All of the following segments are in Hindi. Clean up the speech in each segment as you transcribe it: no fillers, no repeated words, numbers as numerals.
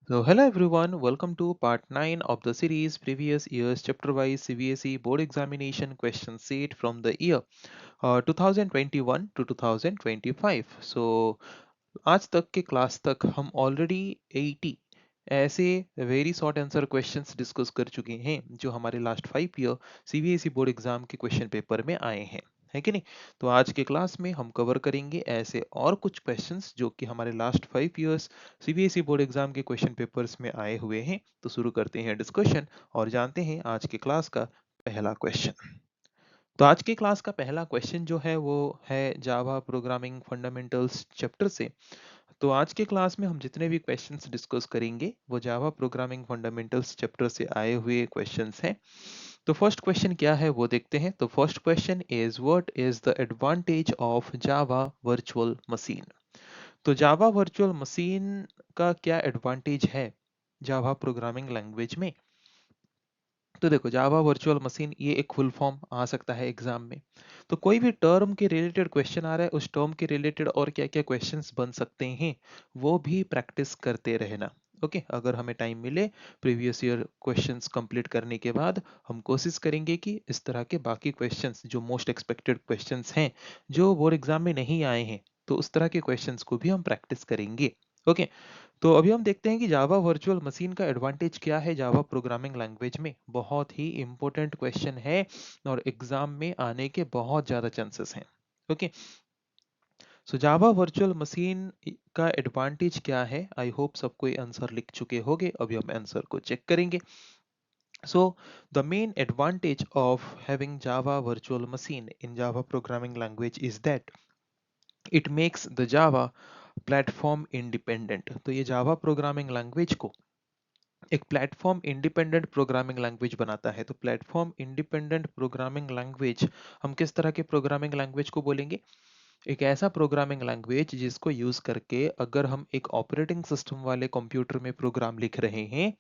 So, hello everyone, welcome to part 9 of the series Previous Years Chapter Wise CBSE Board Examination Question Set from the year 2021 to 2025. So, आज तक के क्लास तक हम ऑलरेडी 80 ऐसे very short answer questions discuss कर चुके हैं जो हमारे last 5 year CBSE board exam के क्वेश्चन पेपर में आए हैं, है कि नहीं। तो आज के क्लास में हम कवर करेंगे ऐसे और कुछ क्वेश्चंस जो कि हमारे last 5 years CBSE board exam के क्वेश्चन पेपर्स में आए हुए हैं। तो शुरू करते हैं डिस्कशन और जानते हैं आज के क्लास का पहला क्वेश्चन। तो आज के क्लास का पहला क्वेश्चन जो है वो है जावा प्रोग्रामिंग फंडामेंटल्स चैप्टर से। तो आज के क्लास में हम जितने भी क्वेश्चंस डिस्कस करेंगे वो जावा प्रोग्रामिंग फंडामेंटल्स चैप्टर से आए हुए क्वेश्चंस हैं। तो फर्स्ट क्वेश्चन क्या है वो देखते हैं। तो first question is what is the advantage of Java virtual machine. तो जावा वर्चुअल मशीन का क्या एडवांटेज है जावा प्रोग्रामिंग लैंग्वेज में। तो देखो, जावा वर्चुअल मशीन ये एक फुल फॉर्म आ सकता है एग्जाम में। तो कोई भी टर्म के रिलेटेड क्वेश्चन आ रहा है, उस टर्म के रिलेटेड और क्या क्या क्वेश्चंस बन सकते हैं वो भी प्रैक्टिस करते रहना। ओके, अगर हमें टाइम मिले प्रीवियस ईयर क्वेश्चंस कंप्लीट करने के बाद हम कोशिश करेंगे कि इस तरह के बाकी क्वेश्चंस जो मोस्ट एक्सपेक्टेड क्वेश्चंस हैं जो बोर्ड एग्जाम में नहीं आए हैं, तो उस तरह के क्वेश्चंस को भी हम प्रैक्टिस करेंगे। ओके, तो अभी हम देखते हैं कि जावा वर्चुअल मशीन का एडवांटेज क्या है जावा प्रोग्रामिंग लैंग्वेज में। बहुत ही इंपॉर्टेंट क्वेश्चन है और एग्जाम में आने के बहुत ज्यादा चांसेस हैं। ओके, सो जावा वर्चुअल मशीन का एडवांटेज क्या है। आई होप सब कोई आंसर लिख चुके होंगे। अभी हम आंसर को चेक करेंगे। So the main advantage of having Java virtual machine in Java programming language is that it makes the Java platform independent. तो ये जावा प्रोग्रामिंग लैंग्वेज को एक प्लेटफॉर्म इंडिपेंडेंट प्रोग्रामिंग लैंग्वेज बनाता है। तो प्लेटफॉर्म इंडिपेंडेंट प्रोग्रामिंग लैंग्वेज हम किस तरह के प्रोग्रामिंग लैंग्वेज को बोलेंगे। एक ऐसा प्रोग्रामिंग लैंग्वेज जिसको यूज करके अगर हम एक ऑपरेटिंग सिस्टम वाले कंप्यूटर में प्रोग्राम लिख रहे हैं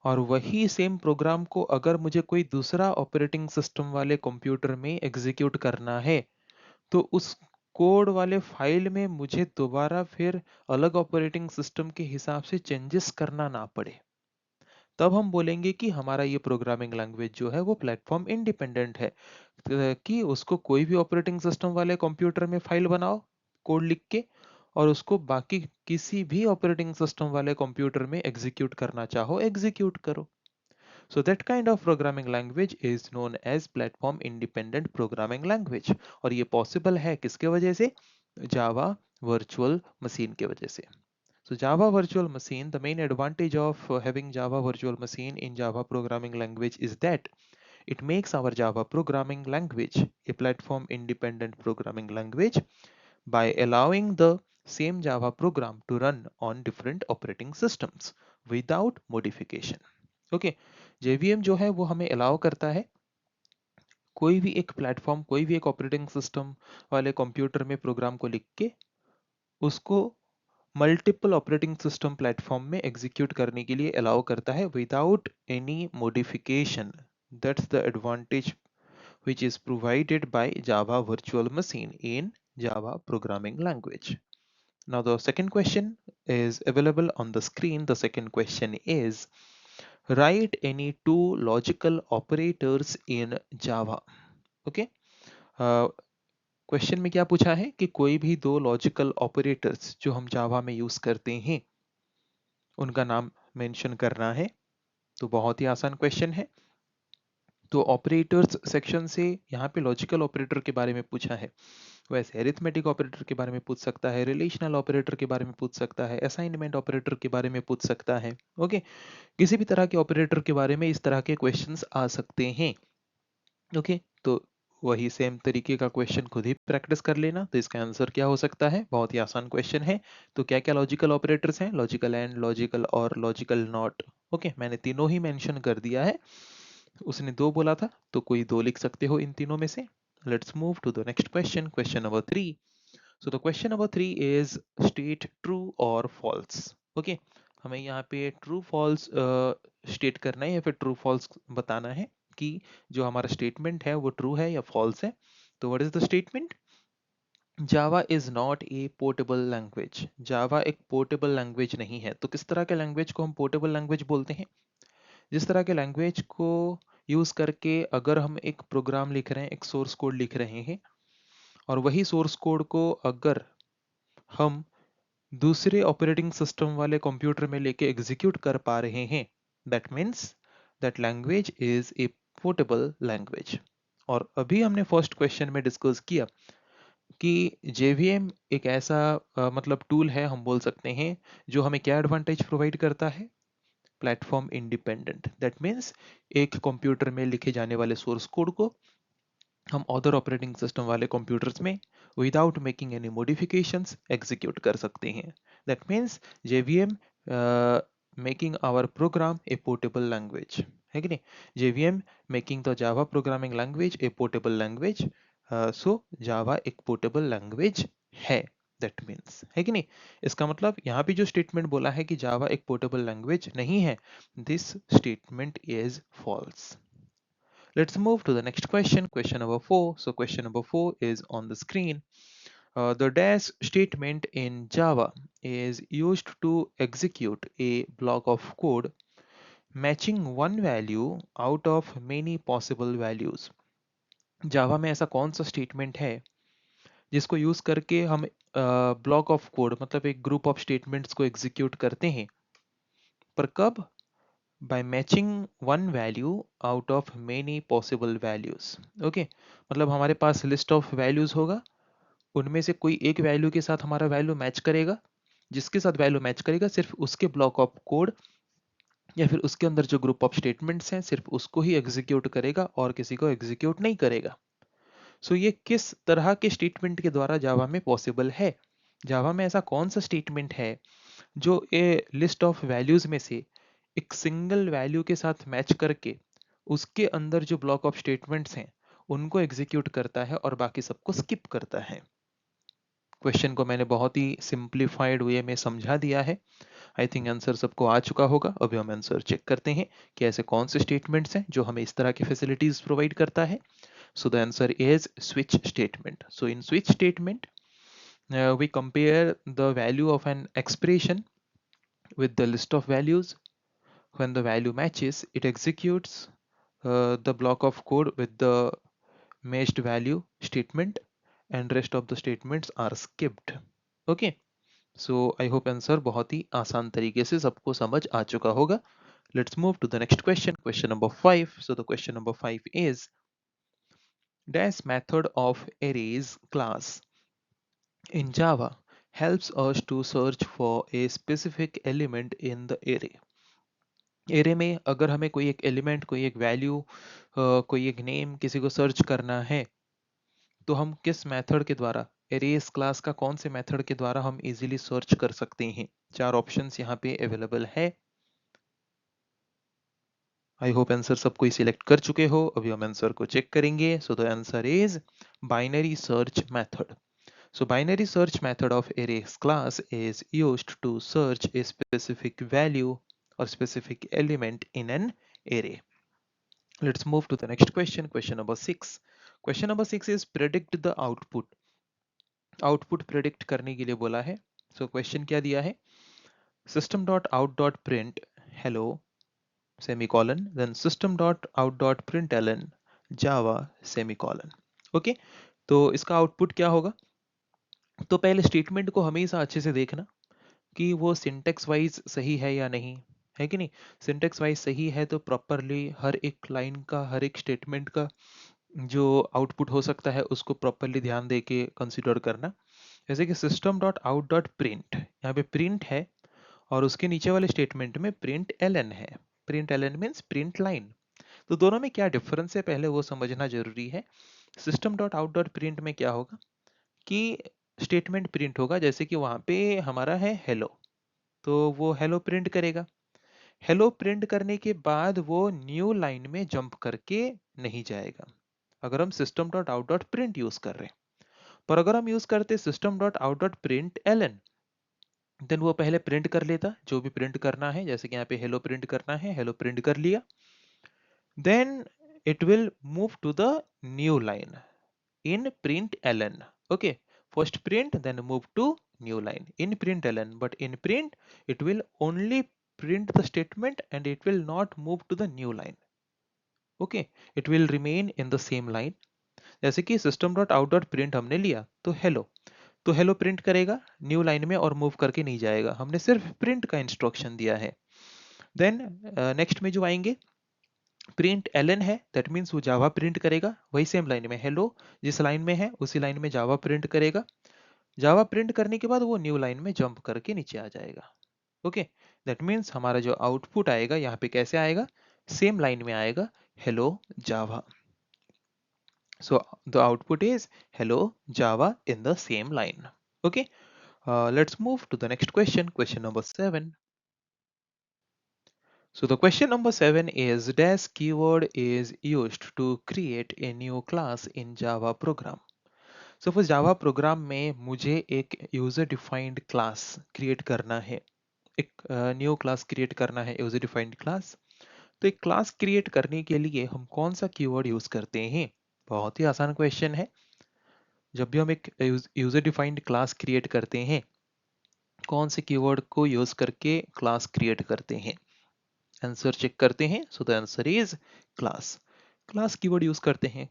और वही सेम प्रोग्राम को अगर मुझे कोई दूसरा ऑपरेटिंग सिस्टम वाले कंप्यूटर में एग्जीक्यूट करना है, तो उस कोड वाले फाइल में मुझे दोबारा फिर अलग ऑपरेटिंग सिस्टम के हिसाब से चेंजेस करना ना पड़े, तब हम बोलेंगे कि हमारा ये प्रोग्रामिंग लैंग्वेज जो है वो प्लेटफॉर्म इंडिपेंडेंट है। कि उसको कोई भी ऑपरेटिंग सिस्टम वाले कंप्यूटर में फाइल बनाओ कोड लिख के और उसको बाकी किसी भी ऑपरेटिंग सिस्टम वाले कंप्यूटर में एग्जीक्यूट करना चाहो एग्जीक्यूट करो। So that kind of programming language is known as platform independent programming language। और ये पॉसिबल है किसके वजह से, जावा वर्चुअल मशीन के वजह से। So Java virtual machine, the main advantage of having Java virtual machine in Java programming language is that it makes our Java programming language a platform independent programming language by allowing the same Java program to run on different operating systems without modification। Okay, JVM जो है वो हमें अलाउ करता है कोई भी एक प्लेटफॉर्म कोई भी एक ऑपरेटिंग सिस्टम वाले कंप्यूटर में प्रोग्राम को लिख के उसको मल्टीपल ऑपरेटिंग सिस्टम प्लेटफॉर्म में एग्जीक्यूट करने के लिए अलाउ करता है without any modification. That's the advantage which is provided by Java virtual machine in Java programming language. Now the second question is available on the screen. The second question is write any two logical operators in Java। Okay, question में क्या पूछा है कि कोई भी दो लॉजिकल ऑपरेटर्स जो हम जावा में यूज करते हैं उनका नाम मेंशन करना है। तो बहुत ही आसान क्वेश्चन है। तो ऑपरेटर्स सेक्शन से यहाँ पे लॉजिकल ऑपरेटर के बारे में पूछा है, वैसे एरिथमेटिक ऑपरेटर के बारे में पूछ सकता है, रिलेशनल ऑपरेटर के बारे में पूछ सकता है, असाइनमेंट ऑपरेटर के बारे में पूछ सकता है। ओके, किसी भी तरह के ऑपरेटर के बारे में इस तरह के क्वेश्चंस आ सकते हैं। ओके, तो वही सेम तरीके का क्वेश्चन खुद ही प्रैक्टिस कर लेना। तो इसका आंसर क्या हो सकता है, बहुत ही आसान क्वेश्चन है। तो क्या क्या लॉजिकल ऑपरेटर्स हैं, लॉजिकल एंड, लॉजिकल और लॉजिकल नॉट। ओके, मैंने तीनों ही मेंशन कर दिया है। उसने दो बोला था तो कोई दो लिख सकते हो इन तीनों में से। Let's move to the next question, question number 3। So the question number 3 is state true और फॉल्स। ओके, हमें यहाँ पे ट्रू फॉल्स स्टेट करना है या फिर ट्रू फॉल्स बताना है कि जो हमारा स्टेटमेंट है वो ट्रू है या फॉल्स है। तो what is the statement, Java is not a portable language. Java एक पोर्टेबल लैंग्वेज नहीं है। तो किस तरह के लैंग्वेज को हम पोर्टेबल लैंग्वेज बोलते हैं? जिस तरह के लैंग्वेज को यूज करके अगर हम एक प्रोग्राम लिख रहे हैं, एक सोर्स कोड लिख रहे हैं, और वही सोर्स कोड को अगर हम दूसरे ऑपरेटिंग सिस्टम वाले कंप्यूटर में लेके एग्जीक्यूट कर पा रहे हैं, that means that language is a portable language. और अभी हमने फर्स्ट क्वेश्चन में डिस्कस किया कि JVM एक ऐसा मतलब टूल है, हम बोल सकते हैं, जो हमें क्या एडवांटेज प्रोवाइड करता है? Platform independent. दैट मीन्स एक कंप्यूटर में लिखे जाने वाले सोर्स कोड को हम अदर ऑपरेटिंग सिस्टम वाले कंप्यूटर्स में without making any modifications execute कर सकते हैं। That means JVM making our program a portable language, है कि नहीं? JVM making the Java programming language a portable language. So Java एक पोर्टेबल लैंग्वेज है, दैट मीन्स, है कि नहीं? इसका मतलब यहाँ पे जो स्टेटमेंट बोला है कि जावा एक पोर्टेबल लैंग्वेज नहीं है, this statement is false. Let's move to the next question, question number 4. So question number 4 is on the screen. The dash statement in Java is used to execute a block of code matching one value out of many possible values. Java में ऐसा कौन सा स्टेटमेंट है जिसको यूज करके हम ब्लॉक ऑफ कोड मतलब एक ग्रुप ऑफ स्टेटमेंट्स को एग्जीक्यूट करते हैं, पर कब? by matching one value out of many possible values. Okay मतलब हमारे पास लिस्ट ऑफ वैल्यूज होगा, उनमें से कोई एक वैल्यू के साथ हमारा वैल्यू मैच करेगा, जिसके साथ वैल्यू मैच करेगा सिर्फ उसके ब्लॉक ऑफ कोड या फिर उसके अंदर जो ग्रुप ऑफ स्टेटमेंट्स हैं सिर्फ उसको ही एग्जीक्यूट करेगा और किसी को एग्जीक्यूट नहीं करेगा। सो ये किस तरह के स्टेटमेंट के द्वारा जावा में पॉसिबल है? जावा में ऐसा कौन सा स्टेटमेंट है जो ए लिस्ट ऑफ वैल्यूज में से एक सिंगल वैल्यू के साथ मैच करके उसके अंदर जो ब्लॉक ऑफ स्टेटमेंट्स हैं उनको एग्जीक्यूट करता है और बाकी सबको स्किप करता है? क्वेश्चन को मैंने बहुत ही सिंप्लीफाइड वे में समझा दिया है। आई थिंक आंसर सबको आ चुका होगा। अभी हम आंसर चेक करते हैं कि ऐसे कौन से स्टेटमेंट्स हैं जो हमें इस तरह की फैसिलिटीज प्रोवाइड करता है। सो the answer is switch statement. So in switch statement we compare the value of an expression with the list of values. When the value matches, it executes the block of code with the matched value statement and rest of the statements are skipped. Okay, so I hope answer बहुत ही आसान तरीके से सबको समझ आ चुका होगा। Let's move to the next question, question number 5. So the question number 5 is dash method of arrays class in Java helps us to search for a specific element in the array. Array में अगर हमें कोई एक एलिमेंट, कोई एक वैल्यू, कोई एक नेम किसी को सर्च करना है, तो हम किस मेथड के द्वारा, एरेज क्लास का कौन से मेथड के द्वारा हम इजीली सर्च कर सकते हैं? चार ऑप्शंस यहाँ पे अवेलेबल है। आई होप आंसर सब कोई सिलेक्ट कर चुके हो। अभी हम आंसर को चेक करेंगे। सो the answer is binary search method. So binary search method of arrays class is used to search a specific value or specific element in an array. Let's move to the next question, question number 6. Question number 6 is predict the output. Output predict करने के लिए बोला है। So question क्या दिया है? system.out.print hello semicolon then system.out.println java semicolon. Okay, तो इसका आउटपुट क्या होगा? तो पहले स्टेटमेंट को हमेशा अच्छे से देखना कि वो सिंटेक्स वाइज सही है या नहीं, है कि नहीं? सिंटेक्स वाइज सही है तो प्रॉपरली हर एक लाइन का, हर एक स्टेटमेंट का जो आउटपुट हो सकता है उसको प्रॉपरली ध्यान दे के कंसिडर करना। जैसे कि system dot out dot print, यहाँ पे प्रिंट है और उसके नीचे वाले स्टेटमेंट में प्रिंट एल है। Print L means print line. तो दोनों में क्या डिफरेंस है पहले वो समझना जरूरी है। System dot out dot print में क्या होगा कि स्टेटमेंट प्रिंट होगा, जैसे कि वहां पे हमारा है हेलो, तो वो हेलो प्रिंट करेगा। हेलो प्रिंट करने के बाद वो न्यू लाइन में जंप करके नहीं जाएगा अगर हम system dot out dot print use कर रहे हैं। पर अगर हम यूज करते system dot out dot print L N, then वो पहले प्रिंट कर लेता जो भी प्रिंट करना है। जैसे कि यहाँ पे हेलो प्रिंट करना है, हेलो प्रिंट कर लिया, then it will move to the new line in print ln. Okay, first print, then move to new line in println, but in print it will only print the statement and it will not move to the new line. Okay, it will remain in the same line. जैसे कि system dot out dot print हमने लिया तो हेलो प्रिंट करेगा न्यू लाइन में और मूव करके नहीं जाएगा, हमने सिर्फ प्रिंट का इंस्ट्रक्शन दिया है। देन नेक्स्ट में जो आएंगे प्रिंट एलन है, दैट मीन्स वो जावा प्रिंट करेगा वही सेम लाइन में, हेलो जिस लाइन में है उसी लाइन में जावा प्रिंट करेगा। जावा प्रिंट करने के बाद वो न्यू लाइन में जंप करके नीचे आ जाएगा। ओके, दैट मीन्स हमारा जो आउटपुट आएगा यहाँ पे कैसे आएगा, सेम लाइन में आएगा, hello Java. So the output is hello Java in the same line. Okay, let's move to the next question, question number 7. So the question number 7 is dash keyword is used to create a new class in Java program. Suppose Java program में मुझे एक user defined class create करना है, एक न्यू क्लास क्रिएट करना है यूजर डिफाइंड क्लास। तो एक क्लास क्रिएट करने के लिए हम कौन सा कीवर्ड यूज करते हैं? बहुत ही आसान क्वेश्चन है। जब भी हम एक यूजर डिफाइंड क्लास क्रिएट करते हैं, कौन से कीवर्ड को यूज करके क्लास क्रिएट करते हैं? आंसर चेक करते हैं। So the answer is class. Class keyword use करते हैं।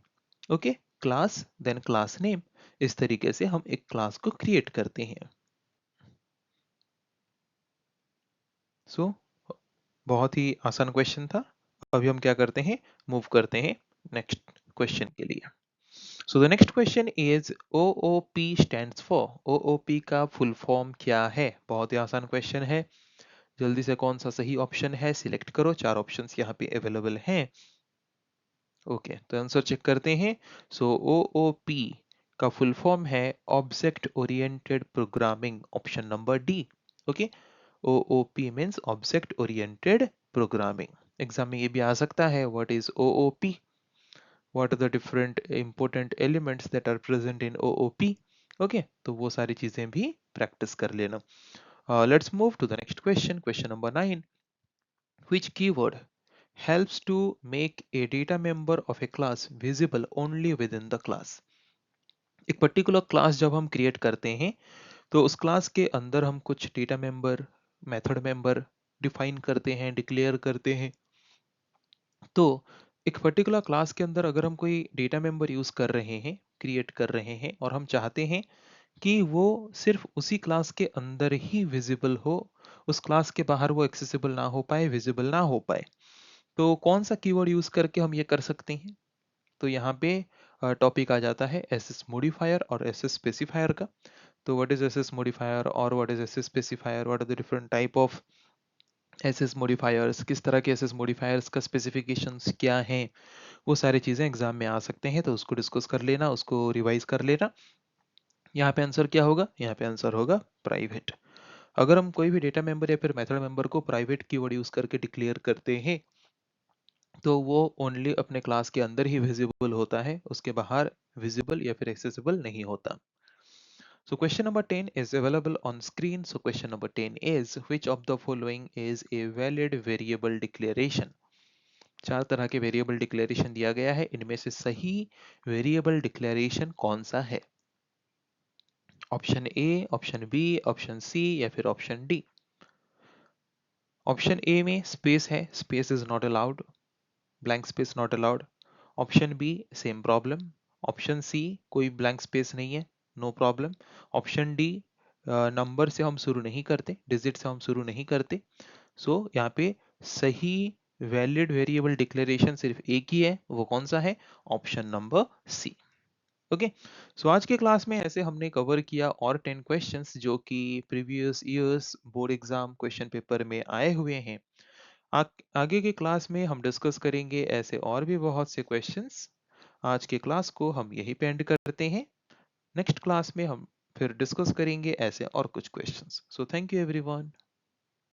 Okay, class then class name, इस तरीके से हम एक क्लास को क्रिएट करते हैं। सो बहुत ही आसान क्वेश्चन था। अभी हम क्या करते हैं, मूव करते हैं नेक्स्ट क्वेश्चन के लिए। So the next question is OOP stands for, OOP का फुल फॉर्म क्या है? बहुत ही आसान क्वेश्चन है। जल्दी से कौन सा सही ऑप्शन है सिलेक्ट करो, चार ऑप्शंस यहाँ पे अवेलेबल हैं। ओके, तो आंसर चेक करते हैं। सो OOP का फुल फॉर्म है object oriented programming, option number D. Okay, OOP means object oriented programming. Exam में ये भी आ सकता है, what is OOP, what are the different important elements that are present in OOP. Okay, तो वो सारी चीजें भी प्रैक्टिस कर लेना। Let's move to the next question, question number 9. Which keyword helps to make a data member of a class visible only within the class? एक पर्टिकुलर क्लास जब हम क्रिएट करते हैं तो उस क्लास के अंदर हम कुछ data member, method member define करते हैं, डिक्लेयर करते हैं। तो एक पर्टिकुलर क्लास के अंदर अगर हम कोई डेटा मेंबर यूज कर रहे हैं, क्रिएट कर रहे हैं और हम चाहते हैं कि वो सिर्फ उसी क्लास के अंदर ही विजिबल हो, उस क्लास के बाहर वो एक्सेसिबल ना हो पाए, विजिबल ना हो पाए, तो कौन सा कीवर्ड यूज करके हम ये कर सकते हैं? तो यहाँ पे टॉपिक आ जाता है एसएस मॉडिफायर और एसएस स्पेसिफायर का। तो व्हाट इज एसएस मॉडिफायर और what is access specifier, what are the different type of access modifiers, किस तरह के एसएस मॉडिफायर्स का स्पेसिफिकेशंस क्या हैं, वो सारी चीजें एग्जाम में आ सकते हैं। तो उसको डिस्कस कर लेना, उसको रिवाइज कर लेना। यहाँ पे आंसर क्या होगा? यहाँ पे आंसर होगा प्राइवेट। अगर हम कोई भी डेटा मेंबर या फिर मेथड मेंबर को प्राइवेट कीवर्ड यूज करके डिक्लेयर करते हैं तो वो ओनली अपने क्लास के अंदर ही विजिबल होता है, उसके बाहर विजिबल या फिर एक्सेसिबल नहीं होता। So question number 10 is available on screen. So question number 10 is which of the following is a valid variable declaration? चार तरह के वेरिएबल डिक्लेरेशन दिया गया है, इनमें से सही वेरिएबल डिक्लेरेशन कौन सा है? Option A, option B, option C या फिर ऑप्शन डी। ऑप्शन ए में स्पेस है, space is not allowed, blank space not allowed. Option B same problem. Option C कोई ब्लैंक स्पेस नहीं है, no problem. Option D number से हम शुरू नहीं करते, डिजिट से हम शुरू नहीं करते। सो यहाँ पे सही वैलिड वेरिएबल डिक्लेरेशन सिर्फ एक ही है, वो कौन सा है? Option number C. Okay, so आज के क्लास में ऐसे हमने कवर किया और 10 क्वेश्चंस जो कि previous years board exam question paper में आए हुए हैं। आगे के क्लास में हम डिस्कस करेंगे ऐसे और भी बहुत से क्वेश्चंस। आज के क्लास को हम यही पे एंड करते हैं। नेक्स्ट क्लास में हम फिर डिस्कस करेंगे ऐसे और कुछ questions. So thank you everyone.